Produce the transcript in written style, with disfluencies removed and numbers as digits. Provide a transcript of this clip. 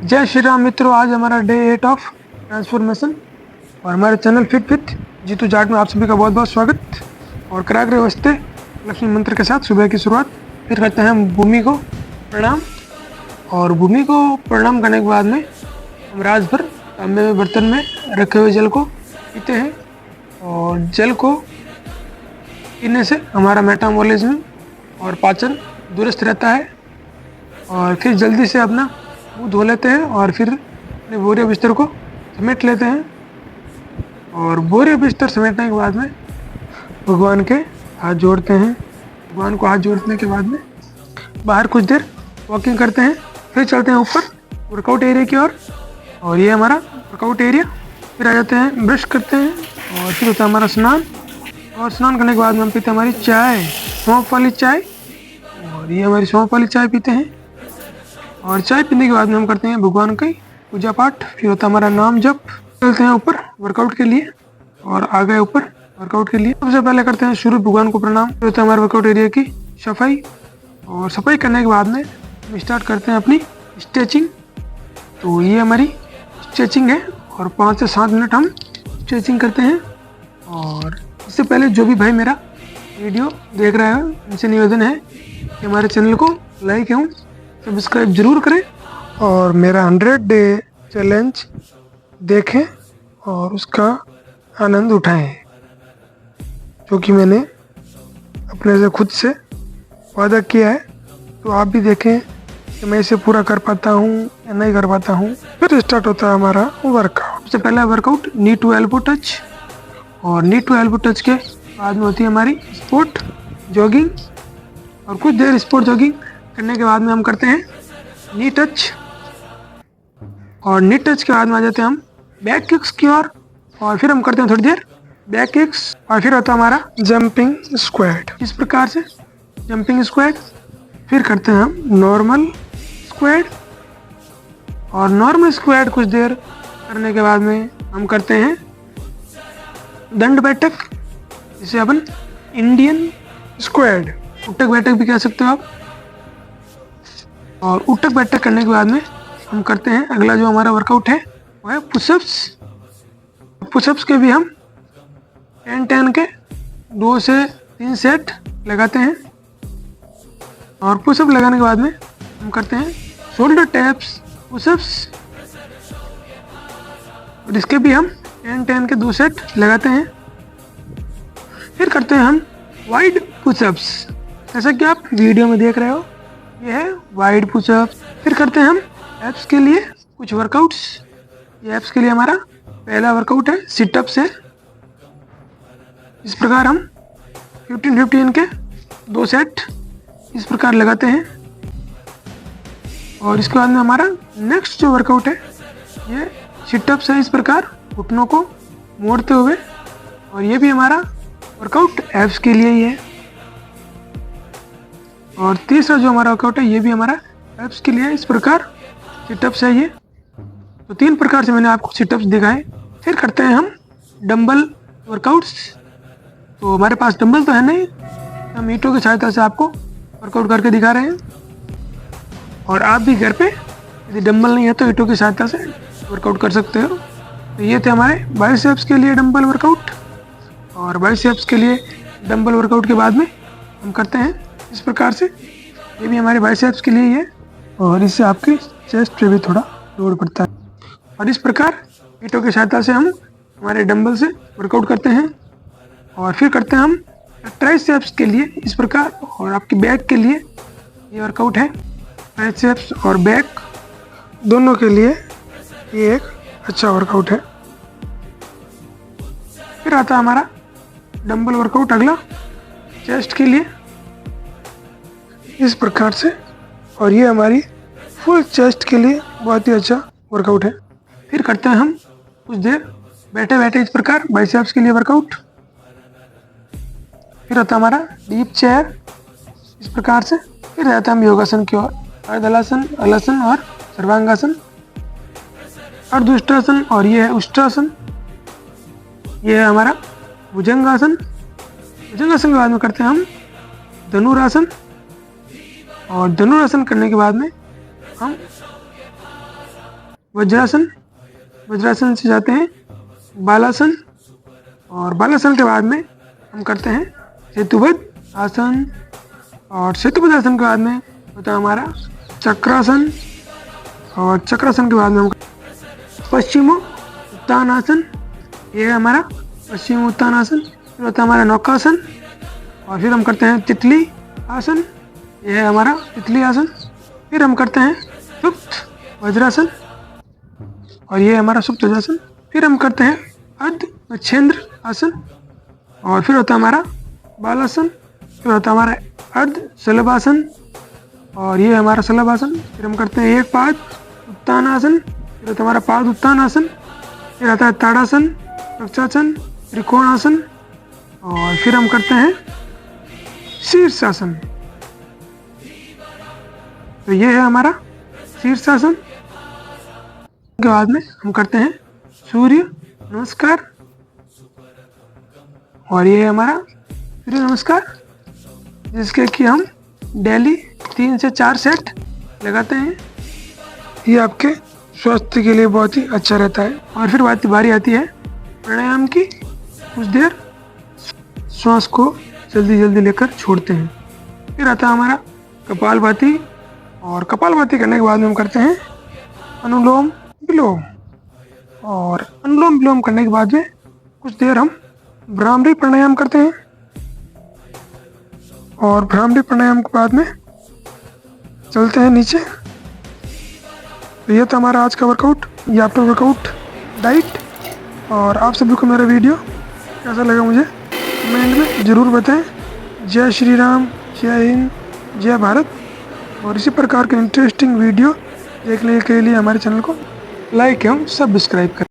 जय श्री राम मित्रों, आज हमारा डे 8 ऑफ ट्रांसफॉर्मेशन और हमारे channel fit with Jeetu Jat में आप सभी का बहुत बहुत स्वागत। और कराग्रे वस्ते लक्ष्मी मंत्र के साथ सुबह की शुरुआत। फिर करते हैं हम भूमि को प्रणाम, और भूमि को प्रणाम करने के बाद में हम रात भर तांबे में बर्तन में रखे हुए जल को पीते हैं। और जल को पीने से हमारा मेटाबॉलिज्म और पाचन दुरुस्त रहता है। और फिर जल्दी से अपना मुंह धो लेते हैं और फिर अपने बोरिया बिस्तर को समेट लेते हैं। और बोरिया बिस्तर समेटने के बाद में भगवान के हाथ जोड़ते हैं। भगवान को हाथ जोड़ने के बाद में बाहर कुछ देर वॉकिंग करते हैं, फिर चलते हैं ऊपर वर्कआउट एरिया की ओर। और ये हमारा वर्कआउट एरिया। फिर आ जाते हैं, ब्रश करते हैं और फिर होता है हमारा स्नान। और स्नान करने के बाद में हम पीते हैं हमारी चाय, सौंफ वाली चाय। और ये हमारी सौंफ वाली चाय पीते हैं। और चाय पीने के बाद में हम करते हैं भगवान की पूजा पाठ। फिर होता है हमारा नाम जप। चलते हैं ऊपर वर्कआउट के लिए और आ गए ऊपर वर्कआउट के लिए। सबसे पहले करते हैं शुरू भगवान को प्रणाम। फिर होता है हमारे वर्कआउट एरिया की सफाई। और सफाई करने के बाद में हम स्टार्ट करते हैं अपनी स्ट्रेचिंग। तो ये हमारी स्ट्रेचिंग है और 5 से 7 मिनट हम स्ट्रेचिंग करते हैं। और इससे पहले जो भी भाई मेरा वीडियो देख रहा है उनसे निवेदन है कि हमारे चैनल को लाइक एवं सब्सक्राइब जरूर करें और मेरा 100 डे चैलेंज देखें और उसका आनंद उठाएं, जो कि मैंने अपने से खुद से वादा किया है। तो आप भी देखें कि मैं इसे पूरा कर पाता हूँ या नहीं कर पाता हूँ। फिर स्टार्ट होता है हमारा वर्कआउट। सबसे पहला workout knee to elbow touch. और नी टू एल्बो टच के बाद में होती है हमारी स्पोर्ट जॉगिंग। और कुछ देर स्पोर्ट जॉगिंग करने के बाद में हम करते हैं नी टच। और नी टच के बाद में आ जाते हैं हम बैक किक्स की ओर। और फिर हम करते हैं थोड़ी देर बैक किक्स। और फिर होता है हमारा जंपिंग स्क्वाड। इस प्रकार से जंपिंग स्क्वाड। फिर करते हैं हम नॉर्मल स्क्वाड। और नॉर्मल स्क्वाड कुछ देर करने के बाद में हम करते हैं दंड बैठक, जिसे अपन इंडियन स्क्वाड, उठक बैठक भी कह सकते हो आप। और उठक बैठक करने के बाद में हम करते हैं अगला जो हमारा वर्कआउट है वो है पुशअप्स। पुशअप्स के भी हम 10 के 2 से 3 सेट लगाते हैं। और पुशअप लगाने के बाद में हम करते हैं शोल्डर टैप्स पुशअप्स। और इसके भी हम 10 के 2 सेट लगाते हैं। फिर करते हैं हम वाइड पुशअप्स, जैसा कि आप वीडियो में देख रहे हो, ये है वाइड पुशअप्स। फिर करते हैं हम एब्स के लिए कुछ वर्कआउट्स। ये एब्स के लिए हमारा पहला वर्कआउट है सिटअप्स है। इस प्रकार हम 15 के 2 सेट इस प्रकार लगाते हैं। और इसके बाद में हमारा नेक्स्ट जो वर्कआउट है ये सिटअप्स है, इस प्रकार घुटनों को मोड़ते हुए। और ये भी हमारा वर्कआउट एब्स के लिए ही है। और तीसरा जो हमारा वर्कआउट है ये भी हमारा एब्स के लिए, इस प्रकार सिटअप्स है ये। तो 3 प्रकार से मैंने आपको सिटअप्स दिखाए। फिर करते हैं हम डंबल वर्कआउट्स। तो हमारे पास डंबल तो है नहीं, हम ईंटों की सहायता से आपको वर्कआउट करके दिखा रहे हैं। और आप भी घर पे यदि डंबल नहीं है तो ईंटों की सहायता से वर्कआउट कर सकते हो। तो ये थे हमारे बाइसेप्स के लिए डंबल वर्कआउट। और बाइसेप्स के लिए डंबल वर्कआउट के बाद में हम करते हैं इस प्रकार से, ये भी हमारे बाइसेप्स के लिए ही है। और इससे आपके चेस्ट पे भी थोड़ा लोड पड़ता है। और इस प्रकार ईंटों की सहायता से हम हमारे डंबल से वर्कआउट करते हैं। और फिर करते हैं हम ट्राइसेप्स के लिए इस प्रकार। और आपकी बैक के लिए ये वर्कआउट है। ट्राइसेप्स और बैक दोनों के लिए ये एक अच्छा वर्कआउट है। फिर आता है हमारा डंबल वर्कआउट अगला चेस्ट के लिए इस प्रकार से। और ये हमारी फुल चेस्ट के लिए बहुत ही अच्छा वर्कआउट है। फिर करते हैं हम कुछ देर बैठे बैठे इस प्रकार बाइसेप्स के लिए वर्कआउट। फिर होता है हमारा डीप चेयर इस प्रकार से। फिर जाता है हम योगासन की ओर, अर्धहलासन, हलासन और सर्वांगासन, अर्धउष्ट्रासन और ये है उष्ट्रासन। ये है हमारा भुजंगासन। भुजंगासन के बाद में करते हैं हम धनुरासन। और धनुरासन करने के बाद में हम वज्रासन, वज्रासन से जाते हैं बालासन, और बालासन के बाद में हम करते हैं सेतुबद्ध आसन, और सेतुबद्ध आसन के बाद में होता है हमारा चक्रासन, और चक्रासन के बाद में हम पश्चिमो उत्तानासन, ये है हमारा पश्चिम उत्तानासन। फिर होता है हमारा नौकासन, और फिर हम करते हैं तितली आसन, ये है हमारा तितली आसन। फिर हम करते हैं सुप्त वज्रासन, और ये है हमारा सुप्त वज्रासन। फिर हम करते हैं अर्ध मच्छेंद्र आसन, और फिर होता है हमारा बालासन। फिर होता है हमारा अर्ध शलभासन, और ये हमारा शलभासन। फिर हम करते हैं एक पाद उत्तानासन, फिर होता है हमारा पाद उत्तानासन। फिर आता है ताड़ासन, वृक्षासन, त्रिकोणासन, और फिर हम करते हैं शीर्षासन। तो ये है हमारा शीर्षासन। के बाद में हम करते हैं सूर्य नमस्कार, और ये है हमारा सूर्य नमस्कार, जिसके कि हम डेली 3 से 4 सेट लगाते हैं। ये आपके स्वास्थ्य के लिए बहुत ही अच्छा रहता है। और फिर बारी आती है प्राणायाम की। कुछ देर श्वास को जल्दी जल्दी लेकर छोड़ते हैं। फिर आता है हमारा कपालभाति, और कपालभाति करने के बाद में हम करते हैं अनुलोम विलोम, और अनुलोम विलोम करने के बाद में कुछ देर हम भ्रामरी प्राणायाम करते हैं, और भ्रामरी प्राणायाम के बाद में चलते हैं नीचे। तो ये था हमारा आज का वर्कआउट, ये आफ्टर वर्कआउट डाइट। और आप सभी को मेरा वीडियो कैसा लगा मुझे कमेंट में ज़रूर बताएं। जय श्री राम, जय हिंद, जय भारत। और इसी प्रकार के इंटरेस्टिंग वीडियो देखने के लिए हमारे चैनल को लाइक एवं सब्सक्राइब करें।